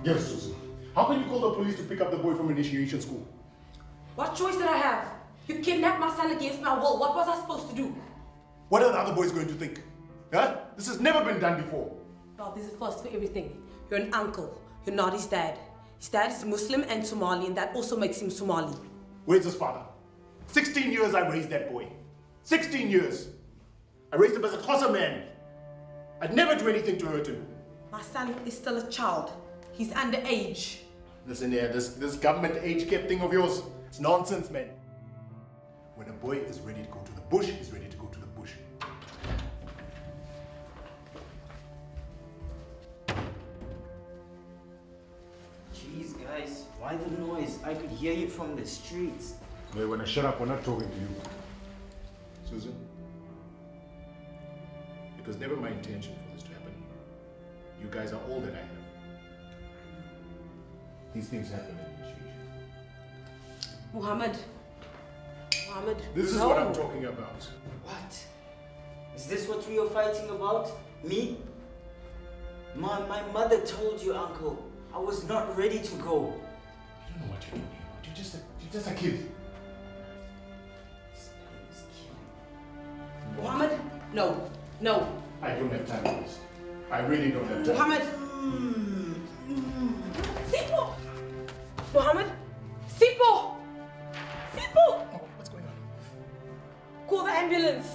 Yes, Susan. How can you call the police to pick up the boy from initiation school? What choice did I have? You kidnapped my son against my will. What was I supposed to do? What are the other boys going to think? Huh? This has never been done before. Well, this is first for everything. You're an uncle. You're not his dad. His dad is Muslim and Somali, and that also makes him Somali. Where's his father? 16 years I raised that boy. 16 years. I raised him as a Xhosa man. I'd never do anything to hurt him. My son is still a child. He's underage. Listen here, this government age cap thing of yours, it's nonsense, man. When a boy is ready to go to the bush, he's ready to go to the bush. Jeez, guys, why the noise? I could hear you from the streets. Wait, when I shut up, we're not talking to you. Susan, it was never my intention for this to happen. You guys are all that I have. These things happen in initiation. Muhammad. This is no. what I'm talking about. What? Is this what we are fighting about? Me? My mother told you, Uncle. I was not ready to go. You don't know what you're doing. You're just a kid. This man is killing. Muhammad? No. I don't have time for this. I really don't have time. Muhammad? Sipo! Muhammad? Sipo! Oh, what's going on? Call the ambulance.